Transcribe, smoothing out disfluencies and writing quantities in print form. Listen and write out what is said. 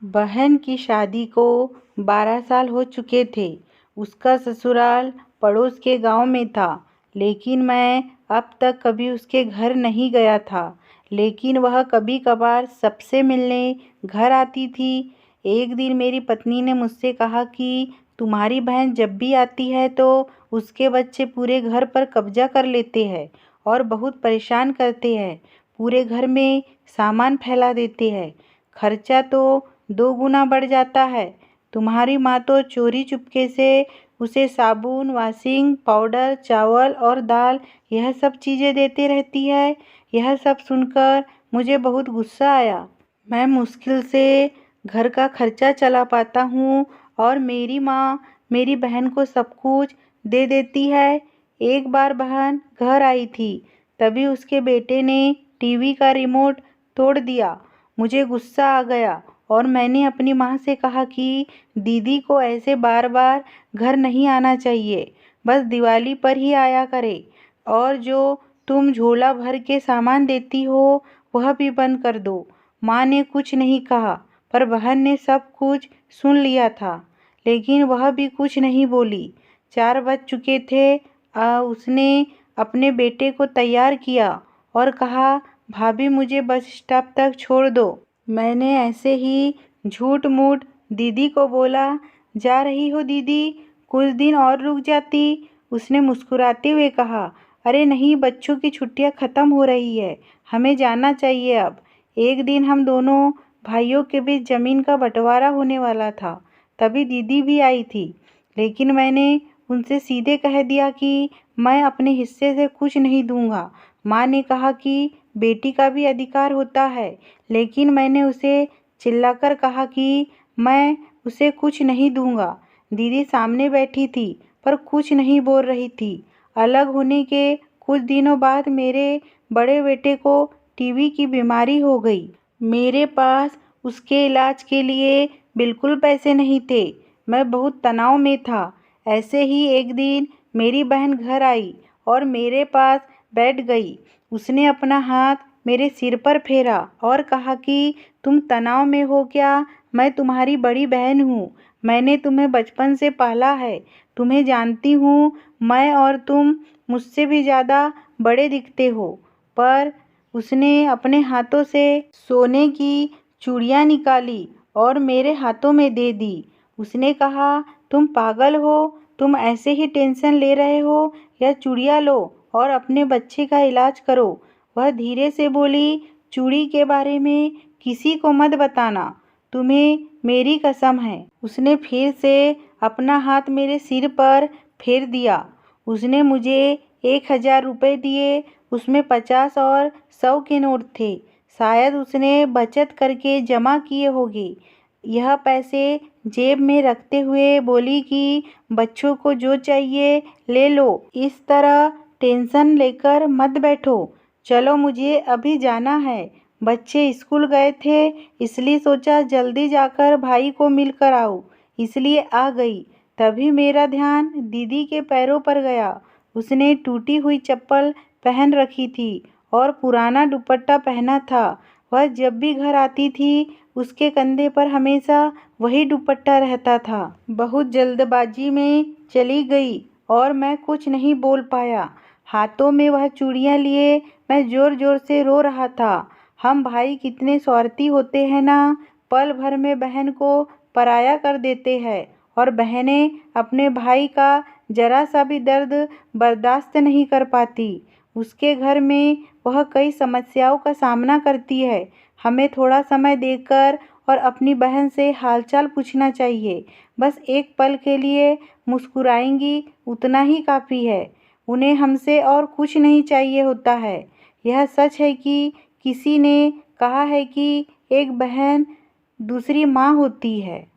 बहन की शादी को 12 साल हो चुके थे। उसका ससुराल पड़ोस के गांव में था, लेकिन मैं अब तक कभी उसके घर नहीं गया था। लेकिन वह कभी कभार सबसे मिलने घर आती थी। एक दिन मेरी पत्नी ने मुझसे कहा कि तुम्हारी बहन जब भी आती है तो उसके बच्चे पूरे घर पर कब्जा कर लेते हैं और बहुत परेशान करते हैं। पूरे घर में सामान फैला देते हैं। खर्चा तो 2 गुना बढ़ जाता है। तुम्हारी माँ तो चोरी चुपके से उसे साबुन, वॉशिंग पाउडर, चावल और दाल यह सब चीज़ें देते रहती है। यह सब सुनकर मुझे बहुत गुस्सा आया। मैं मुश्किल से घर का खर्चा चला पाता हूँ और मेरी माँ मेरी बहन को सब कुछ दे देती है। एक बार बहन घर आई थी, तभी उसके बेटे ने टीवी का रिमोट तोड़ दिया। मुझे गुस्सा आ गया और मैंने अपनी माँ से कहा कि दीदी को ऐसे बार बार घर नहीं आना चाहिए, बस दिवाली पर ही आया करे। और जो तुम झोला भर के सामान देती हो वह भी बंद कर दो। माँ ने कुछ नहीं कहा, पर बहन ने सब कुछ सुन लिया था, लेकिन वह भी कुछ नहीं बोली। 4 बज चुके थे। उसने अपने बेटे को तैयार किया और कहा, भाभी मुझे बस स्टॉप तक छोड़ दो। मैंने ऐसे ही झूठ मूठ दीदी को बोला, जा रही हो दीदी, कुछ दिन और रुक जाती। उसने मुस्कुराते हुए कहा, अरे नहीं, बच्चों की छुट्टियां ख़त्म हो रही है, हमें जाना चाहिए अब। एक दिन हम दोनों भाइयों के बीच ज़मीन का बंटवारा होने वाला था, तभी दीदी भी आई थी। लेकिन मैंने उनसे सीधे कह दिया कि मैं अपने हिस्से से कुछ नहीं दूंगा। माँ ने कहा कि बेटी का भी अधिकार होता है, लेकिन मैंने उसे चिल्लाकर कहा कि मैं उसे कुछ नहीं दूंगा। दीदी सामने बैठी थी पर कुछ नहीं बोल रही थी। अलग होने के कुछ दिनों बाद मेरे बड़े बेटे को टीबी की बीमारी हो गई। मेरे पास उसके इलाज के लिए बिल्कुल पैसे नहीं थे। मैं बहुत तनाव में था। ऐसे ही एक दिन मेरी बहन घर आई और मेरे पास बैठ गई। उसने अपना हाथ मेरे सिर पर फेरा और कहा कि तुम तनाव में हो क्या? मैं तुम्हारी बड़ी बहन हूँ। मैंने तुम्हें बचपन से पाला है। तुम्हें जानती हूँ। मैं और तुम मुझसे भी ज़्यादा बड़े दिखते हो। पर उसने अपने हाथों से सोने की चूड़ियाँ निकाली और मेरे हाथों में दे दी। उसने कहा, तुम पागल हो? तुम ऐसे ही टेंशन ले रहे हो? यह चूड़ियाँ लो और अपने बच्चे का इलाज करो। वह धीरे से बोली, चूड़ी के बारे में किसी को मत बताना, तुम्हें मेरी कसम है। उसने फिर से अपना हाथ मेरे सिर पर फेर दिया। उसने मुझे 1000 रुपये दिए। उसमें 50 और 100 के नोट थे। शायद उसने बचत करके जमा किए होंगे। यह पैसे जेब में रखते हुए बोली कि बच्चों को जो चाहिए ले लो। इस तरह टेंशन लेकर मत बैठो। चलो, मुझे अभी जाना है। बच्चे स्कूल गए थे, इसलिए सोचा जल्दी जाकर भाई को मिलकर आऊँ, इसलिए आ गई। तभी मेरा ध्यान दीदी के पैरों पर गया। उसने टूटी हुई चप्पल पहन रखी थी और पुराना दुपट्टा पहना था। वह जब भी घर आती थी उसके कंधे पर हमेशा वही दुपट्टा रहता था। बहुत जल्दबाजी में चली गई और मैं कुछ नहीं बोल पाया। हाथों में वह चूड़ियाँ लिए मैं ज़ोर ज़ोर से रो रहा था। हम भाई कितने स्वार्थी होते हैं ना, पल भर में बहन को पराया कर देते हैं और बहनें अपने भाई का जरा सा भी दर्द बर्दाश्त नहीं कर पाती। उसके घर में वह कई समस्याओं का सामना करती है। हमें थोड़ा समय देकर और अपनी बहन से हालचाल पूछना चाहिए। बस एक पल के लिए मुस्कुराएंगी, उतना ही काफ़ी है। उन्हें हमसे और कुछ नहीं चाहिए होता है। यह सच है कि किसी ने कहा है कि एक बहन दूसरी माँ होती है।